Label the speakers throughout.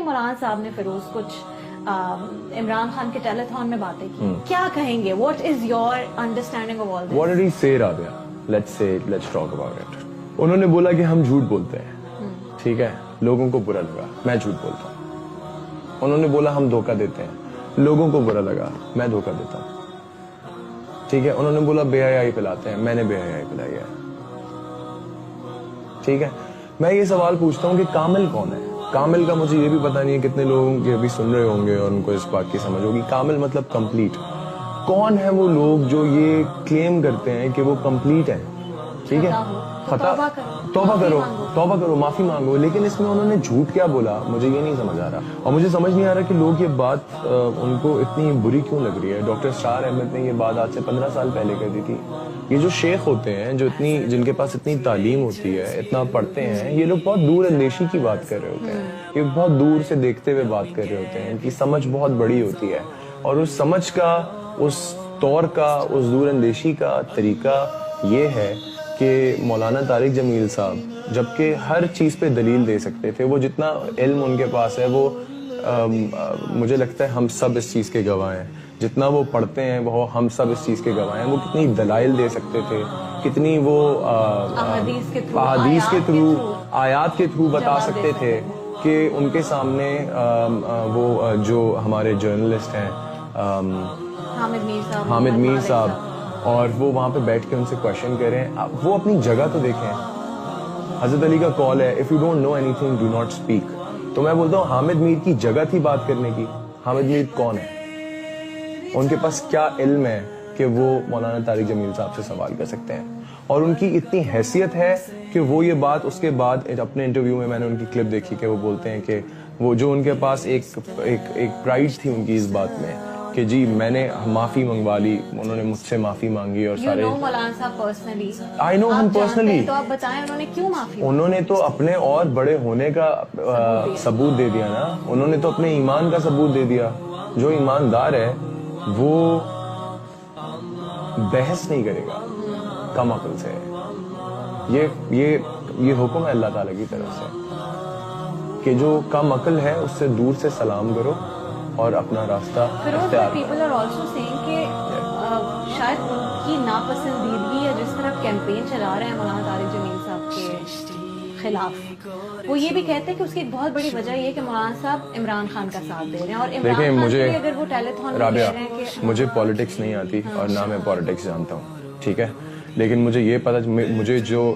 Speaker 1: مولانا صاحب نے فیروز کچھ عمران خان کے ٹیلیتھون میں باتیں کی, کیا کہیں گے؟ What is your understanding of all this?
Speaker 2: What did he say Rabia? Let's talk about it. انہوں نے بولا کہ ہم جھوٹ بولتے ہیں, ٹھیک ہے, لوگوں کو برا لگا, میں جھوٹ بولتا ہوں. انہوں نے بولا ہم دھوکہ دیتے ہیں, لوگوں کو برا لگا, میں دھوکہ دیتا ہوں, ٹھیک ہے. انہوں نے بولا بے حیائی پلاتے ہیں, میں نے بے حیائی پلائی ہے, ٹھیک ہے. میں یہ سوال پوچھتا ہوں کہ کامل کون ہے؟ کامل کا مجھے یہ بھی پتا نہیں ہے کتنے لوگوں کے ابھی سن رہے ہوں گے اور ان کو اس بات کی سمجھ ہوگی. کامل مطلب کمپلیٹ. کون ہے وہ لوگ جو یہ کلیم کرتے ہیں کہ وہ کمپلیٹ ہیں؟ ٹھیک ہے, توبہ کرو, معافی مانگو, لیکن اس میں انہوں نے جھوٹ کیا بولا مجھے یہ نہیں سمجھ آ رہا. اور مجھے سمجھ نہیں آ رہا کہ لوگ یہ بات ان کو اتنی بری کیوں لگ رہی ہے. ڈاکٹر اسرار احمد نے یہ بات آج سے 15 سال پہلے کر دی تھی. یہ جو شیخ ہوتے ہیں, جو جن کے پاس اتنی تعلیم ہوتی ہے, اتنا پڑھتے ہیں, یہ لوگ بہت دور اندیشی کی بات کر رہے ہوتے ہیں. یہ بہت دور سے دیکھتے ہوئے بات کر رہے ہوتے ہیں. ان کی سمجھ بہت بڑی ہوتی ہے, اور اس سمجھ کا, اس طور کا, اس دور اندیشی کا طریقہ یہ ہے کہ مولانا طارق جمیل صاحب جبکہ ہر چیز پہ دلیل دے سکتے تھے, وہ جتنا علم ان کے پاس ہے وہ مجھے لگتا ہے ہم سب اس چیز کے گواہ ہیں. جتنا وہ پڑھتے ہیں وہ ہم سب اس چیز کے گواہ ہیں. وہ کتنی دلائل دے سکتے تھے, کتنی وہ احادیث کے تھرو, آیات کے تھرو بتا سکتے تھے کہ ان کے سامنے وہ جو ہمارے جرنلسٹ ہیں حامد میر صاحب, اور وہ وہاں پہ بیٹھ کے ان سے کوشچن کر رہے ہیں. وہ اپنی جگہ تو دیکھیں. حضرت علی کا قول ہے if you don't know any thing do not speak. تو میں بولتا ہوں حامد میر کی جگہ تھی بات کرنے کی. حامد میر کون ہے؟ ان کے پاس کیا علم ہے کہ وہ مولانا طارق جمیل صاحب سے سوال کر سکتے ہیں؟ اور ان کی اتنی حیثیت ہے کہ وہ یہ بات اس کے بعد اپنے انٹرویو میں نے ان کی کلپ دیکھی کہ وہ بولتے ہیں کہ وہ جو ان کے پاس ایک پرائڈ تھی ان کی اس بات میں کہ جی میں نے معافی منگوا لی, انہوں نے مجھ سے معافی مانگی. اور سارے
Speaker 1: مولانا صاحب پرسنلی,
Speaker 2: آئی نو ہم پرسنلی,
Speaker 1: تو آپ بتائیں انہوں نے کیوں معافی؟
Speaker 2: انہوں نے تو اپنے اور بڑے ہونے کا ثبوت دے دیا نا. انہوں نے تو اپنے ایمان کا ثبوت دے دیا. جو ایماندار ہے وہ بحث نہیں کرے گا کم عقل سے. یہ حکم ہے اللہ تعالیٰ کی طرف سے کہ جو کم عقل ہے اس سے دور سے سلام کرو اور اپنا راستہ اختیار.
Speaker 1: پیپل آر آلسو سیئنگ کہ شاید ان کی ناپسندیدگی ہے جس طرح کیمپین چلا رہے ہیں مولانا طارق جمیل صاحب کے خلاف, وہ یہ بھی کہتے ہیں کہ اس کی ایک بہت بڑی وجہ یہ ہے کہ مولانا صاحب عمران خان کا ساتھ دے رہے ہیں. اور عمران خان کے لیے اگر وہ ٹیلیتھون میں کہہ رہے ہیں کہ
Speaker 2: مجھے پالیٹکس نہیں آتی اور نہ میں پالیٹکس جانتا ہوں, ٹھیک ہے, لیکن مجھے یہ پتہ, مجھے جو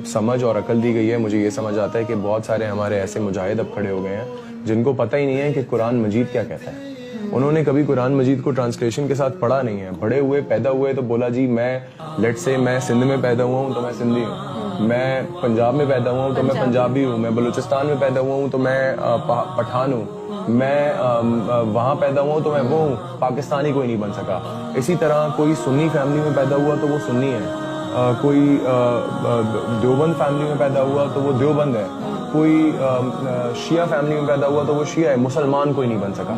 Speaker 2: سمجھ اور عقل دی گئی ہے, مجھے یہ سمجھ آتا ہے کہ بہت سارے ہمارے ایسے مجاہد اب کھڑے ہو گئے ہیں جن کو پتہ ہی نہیں ہے کہ قرآن مجید کیا کہتا ہے. انہوں نے کبھی قرآن مجید کو ٹرانسلیشن کے ساتھ پڑھا نہیں ہے. بڑے ہوئے, پیدا ہوئے تو بولا جی میں لیٹ سے میں سندھ میں پیدا ہوا ہوں تو میں سندھی ہوں, میں پنجاب میں پیدا ہوا ہوں تو میں پنجابی ہوں, میں بلوچستان میں پیدا ہوا ہوں تو میں پٹھان ہوں, میں وہاں پیدا ہوا ہوں تو میں وہ ہوں, پاکستانی کوئی نہیں بن سکا. اسی طرح کوئی سنی فیملی میں پیدا ہوا تو وہ سنی ہے, کوئی دیوبند فیملی میں پیدا ہوا تو وہ دیوبند ہے, کوئی شیعہ فیملی میں پیدا ہوا تو وہ شیعہ ہے, مسلمان کوئی نہیں بن سکا.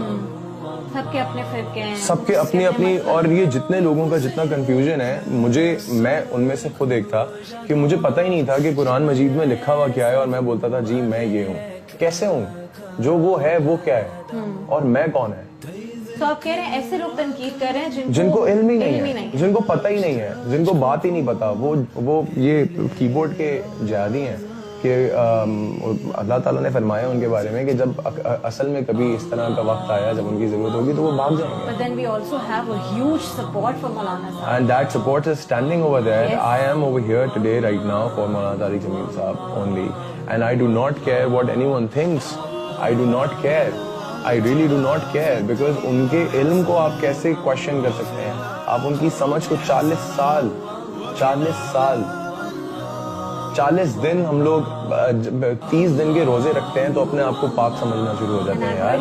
Speaker 1: سب کے اپنے فرقے ہیں,
Speaker 2: سب کے اپنی اپنی. اور یہ جتنے لوگوں کا جتنا کنفیوژن ہے, میں ان میں سے خود ایک تھا کہ مجھے پتہ ہی نہیں تھا کہ قرآن مجید میں لکھا ہوا کیا ہے, اور میں بولتا تھا جی میں یہ ہوں. کیسے ہوں؟ جو وہ ہے وہ کیا ہے اور میں کون ہے؟
Speaker 1: تو آپ کہہ رہے ہیں ایسے لوگ تنقید کر رہے ہیں
Speaker 2: جن کو علم ہی نہیں ہے, جن کو پتہ ہی نہیں ہے, جن کو بات ہی نہیں پتا. وہ یہ کی بورڈ کے جہادی ہیں کہ اللہ تعالیٰ نے فرمایا ان کے بارے میں کہ جب اصل میں کبھی اس طرح کا وقت آیا جب ان کی ضرورت ہوگی تو وہ بھاگ جائیں گے.
Speaker 1: But then we also have a huge support for Maulana Sahab.
Speaker 2: And that support is standing over there. Yes. I am over here today right now for Maulana Tariq Jameel Sahab only. And I do not care what anyone thinks. I do not care. I really do not care because ان کے علم کو آپ کیسے question کر سکتے ہیں؟ آپ ان کی سمجھ کو 40 دن ہم لوگ 30 دن کے روزے رکھتے ہیں تو اپنے آپ کو پاک سمجھنا شروع ہو جاتے ہیں یار.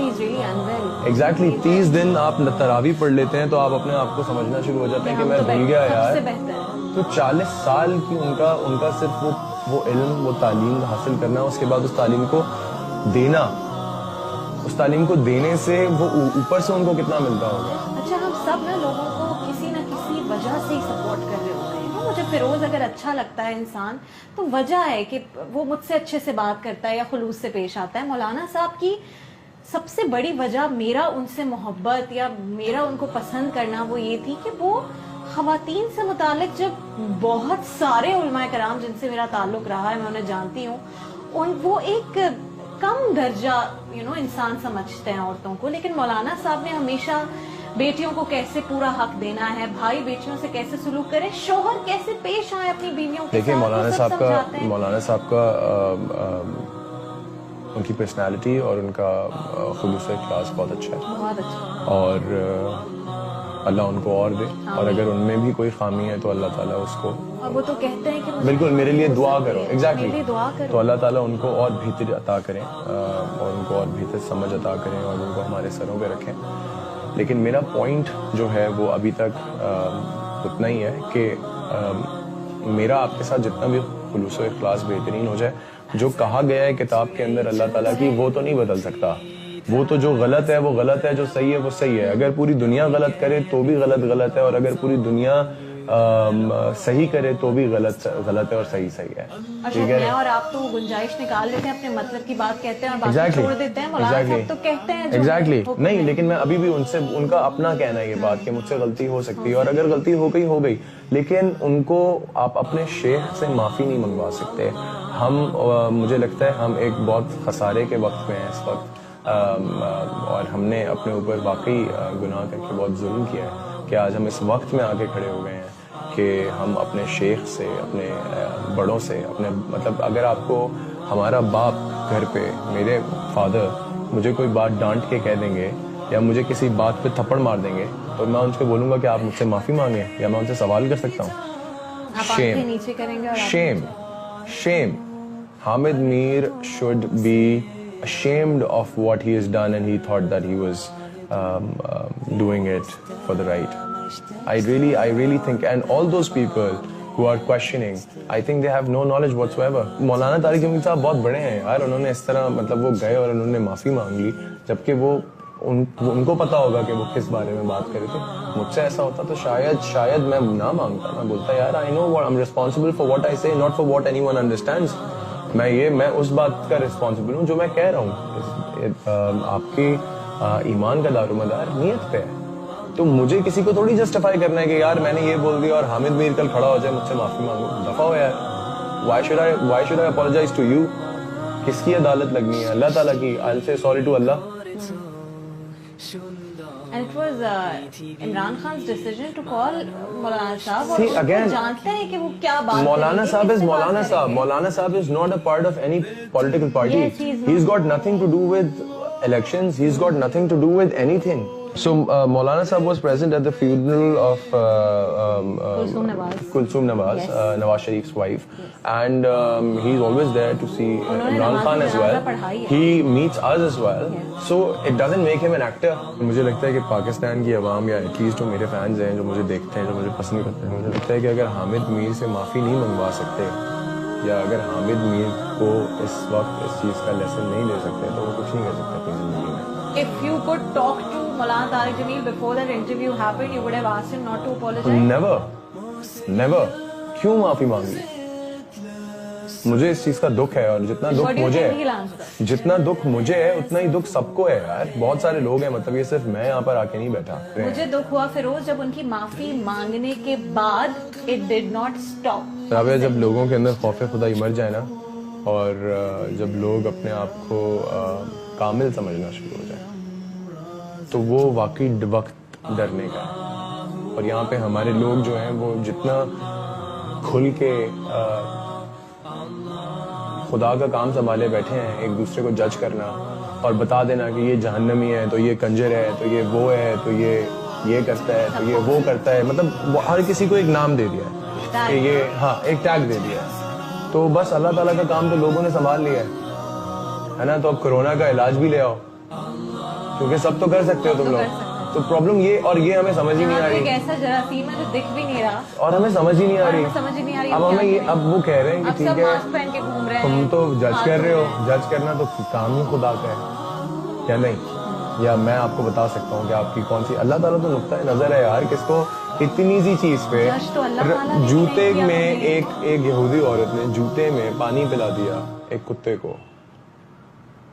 Speaker 2: ایگزیکٹلی 30 دن آپ تراویح پڑھ لیتے ہیں تو آپ اپنے آپ کو سمجھنا شروع ہو جاتے ہیں کہ میں بھول گیا یار. تو 40 سال کی ان کا صرف وہ علم, وہ تعلیم حاصل کرنا, اس کے بعد اس تعلیم کو دینا, اس تعلیم کو دینے سے وہ اوپر سے ان کو کتنا ملتا ہوگا.
Speaker 1: اچھا ہم سب نا لوگوں کو کسی نہ کسی وجہ سے ہی سپورٹ کر رہے ہوتے ہیں. مجھے فیروز اگر اچھا لگتا ہے انسان تو وجہ ہے کہ وہ مجھ سے اچھے سے بات کرتا ہے یا خلوص سے پیش آتا ہے. مولانا صاحب کی سب سے بڑی وجہ میرا ان سے محبت یا میرا ان کو پسند کرنا وہ یہ تھی کہ وہ خواتین سے متعلق جب بہت سارے علماء کرام جن سے میرا تعلق رہا ہے میں انہیں جانتی ہوں وہ ایک کم درجہ انسان سمجھتے ہیں عورتوں کو, لیکن مولانا صاحب نے ہمیشہ بیٹیوں کو کیسے پورا حق دینا ہے, بھائی بیٹیوں سے کیسے سلوک کرے, شوہر کیسے پیش آئے اپنی بیویوں کے ساتھ.
Speaker 2: دیکھیں مولانا صاحب کا ان کی پرسنالٹی اور ان کا خلوص اخلاص بہت اچھا ہے,
Speaker 1: بہت اچھا,
Speaker 2: اور اللہ ان کو اور دے, اور اگر ان میں بھی کوئی خامی ہے تو اللہ تعالیٰ اس کو,
Speaker 1: اور وہ تو کہتے ہیں کہ
Speaker 2: بالکل میرے لیے دعا کرو, ایگزیکٹلی
Speaker 1: دعا کرو,
Speaker 2: تو اللہ تعالیٰ ان کو اور بہتر عطا کریں اور ان کو اور بہتر سمجھ عطا کریں اور ان کو ہمارے سروں پہ رکھیں. لیکن میرا پوائنٹ جو ہے وہ ابھی تک اتنا ہی ہے کہ میرا آپ کے ساتھ جتنا بھی خلوص و اخلاص بہترین ہو جائے, جو کہا گیا ہے کتاب کے اندر اللہ تعالیٰ کی وہ تو نہیں بدل سکتا. وہ تو جو غلط ہے وہ غلط ہے, جو صحیح ہے وہ صحیح ہے. اگر پوری دنیا غلط کرے تو بھی غلط ہے, اور اگر پوری دنیا صحیح کرے تو بھی غلط ہے اور صحیح ہے. ٹھیک ہے,
Speaker 1: اور آپ تو گنجائش نکال لیتے ہیں, اپنے مطلب کی بات کہتے ہیں اور باقی چھوڑ دیتے ہیں. مولانا صاحب تو کہتے ہیں
Speaker 2: ایگزیکٹلی نہیں, لیکن میں ابھی بھی ان کا اپنا کہنا ہے یہ بات کہ مجھ سے غلطی ہو سکتی ہے, اور اگر غلطی ہو گئی, لیکن ان کو آپ اپنے شیخ سے معافی نہیں منگوا سکتے. مجھے لگتا ہے ہم ایک بہت خسارے کے وقت میں ہیں اس وقت, اور ہم نے اپنے اوپر واقعی گناہ کر کے بہت ظلم کیا ہے کہ آج ہم اس وقت میں آگے کھڑے ہو گئے ہیں کہ ہم اپنے شیخ سے, اپنے بڑوں سے, اپنے مطلب اگر آپ کو ہمارا باپ گھر پہ, میرے فادر مجھے کوئی بات ڈانٹ کے کہہ دیں گے یا مجھے کسی بات پہ تھپڑ مار دیں گے تو میں ان سے بولوں گا کہ آپ مجھ سے معافی مانگیں, یا میں ان سے سوال کر سکتا ہوں. شیم. حامد میر should be ashamed of what he has done, and he thought that he was doing it for the right. I really think, and all those people who are questioning, I think they have no knowledge whatsoever. مولانا طارق جمیل صاحب بہت بڑے ہیں یار, انہوں نے اس طرح مطلب وہ گئے اور انہوں نے معافی مانگ لی, جبکہ وہ ان کو پتا ہوگا کہ وہ کس بارے میں بات کر رہے تھے. مجھ سے ایسا ہوتا تو شاید میں نہ مانگتا, میں بولتا یار I know what I'm responsible for what I say, not for what anyone understands. میں اس بات کا ریسپانسبل ہوں جو میں کہہ رہا ہوں. آپ کی ایمان کا دار و مدار نیت پہ ہے, تو مجھے کسی کو تھوڑی جسٹیفائی کرنا ہے کہ یار میں نے یہ بول دیا اور حامد میر کل کھڑا ہو جائے مجھ سے معافی مانگو. دفع ہو یار, why should I apologize to you? کس کی عدالت لگنی ہے؟ اللہ تعالیٰ کی. I'll say sorry to Allah.
Speaker 1: And it was Imran Khan's decision to call Maulana Sahab.
Speaker 2: See, again,
Speaker 1: جانتے ہیں کہ وہ کیا بات
Speaker 2: Maulana Sahab is Maulana Sahab. Maulana Sahab is not a part of any political party.
Speaker 1: Yes,
Speaker 2: he's got nothing to do with elections. He's got nothing to do with anything. So Maulana Sahab was present at the funeral of Kulsum Nawaz, Nawaz Sharif's wife, and he's always there to see Imran Khan as well. He meets us as well. So it doesn't make him an actor. مجھے لگتا ہے کہ پاکستان کی عوام یا at least جو میرے fans ہیں, جو مجھے دیکھتے ہیں, جو مجھے پسند کرتے ہیں, مجھے لگتا ہے کہ اگر حامد میر سے معافی نہیں منگوا سکتے, یا اگر حامد میر کو اس وقت اس چیز کا لیسن نہیں دے سکتے, تو وہ کچھ نہیں کر سکتے اپنی زندگی میں.
Speaker 1: If you could talk to Maulana Tariq Jameel before that interview happened, you would have asked him not to apologize?
Speaker 2: Never. کیوں معافی مانگی؟ مجھے اس چیز کا دکھ ہے, اور جتنا دکھ مجھے ہے اتنا ہی دکھ سب کو ہے یار. بہت سارے لوگ ہیں, مطلب یہ صرف میں یہاں پر آ کے نہیں بیٹھا.
Speaker 1: مجھے دکھ ہوا فیروز جب ان کی معافی مانگنے کے بعد it did not stop.
Speaker 2: Rabia, جب لوگوں کے اندر خوف خدا مر جائے نا, اور جب لوگ اپنے آپ کو کامل سمجھنا شروع ہو جائے, تو وہ واقعی وقت ڈرنے کا ہے. اور یہاں پہ ہمارے لوگ جو ہیں وہ جتنا کھل کے خدا کا کام سنبھالے بیٹھے ہیں, ایک دوسرے کو جج کرنا اور بتا دینا کہ یہ جہنمی ہے, تو یہ کنجر ہے, تو یہ وہ ہے, تو یہ کرتا ہے, تو یہ وہ کرتا ہے, مطلب ہر کسی کو ایک نام دے دیا ہے, کہ یہ ایک ٹیگ دے دیا ہے. تو بس اللہ تعالیٰ کا کام تو لوگوں نے سنبھال لیا ہے نا. تو اب کورونا کا علاج بھی لے آؤ, کیونکہ سب تو کر سکتے ہو تم لوگ. تو پرابلم یہ, اور یہ ہمیں سمجھ ہی نہیں آ رہی,
Speaker 1: ایک ایسا جراثیم ہے جو دکھ بھی نہیں رہا,
Speaker 2: اور ہمیں سمجھ ہی نہیں آ رہی. اب ہمیں اب وہ کہہ رہے ہیں کہ ٹھیک ہے تم تو جج کر رہے ہو, جج کرنا تو کام ہی خدا کا ہے یا نہیں. یا میں آپ کو بتا سکتا ہوں کہ آپ کی کون سی, اللہ تعالیٰ تو نقطۂ نظر ہے یار, کس کو اتنی سی چیز پہ جوتے میں ایک یہودی عورت نے جوتے میں پانی پلا دیا ایک کتے کو.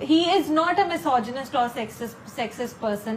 Speaker 1: he is not a misogynist or sexist person.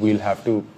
Speaker 2: we'll have to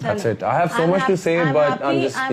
Speaker 2: that's it. I have so much to say, but I'm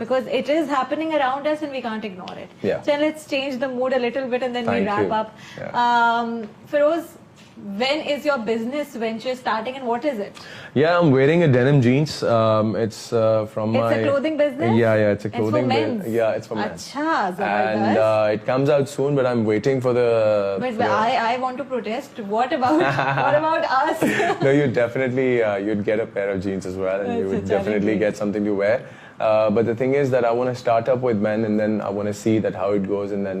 Speaker 1: because it is happening around us and we can't ignore it. So let's change the mood a little bit and then we wrap up. Firoz, when is your business venture starting and what is it?
Speaker 2: Yeah, I'm wearing a denim jeans. It's from my...
Speaker 1: It's a clothing business?
Speaker 2: Yeah, it's a clothing
Speaker 1: business.
Speaker 2: Yeah, it's for men's.
Speaker 1: Achha,
Speaker 2: and it comes out soon, but I'm waiting for the...
Speaker 1: But I want to protest. What about us?
Speaker 2: No, you definitely, you'd get a pair of jeans as well and you would definitely get something to wear. But the thing is that I want to start up with men and then I want to see that how it goes and then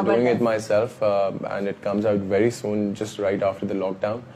Speaker 2: I'm doing it myself and it comes out very soon, just right after the lockdown.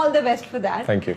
Speaker 1: all the best for that.
Speaker 2: Thank you.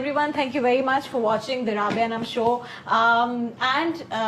Speaker 1: Everyone, thank you very much for watching the Rabia Anam show. And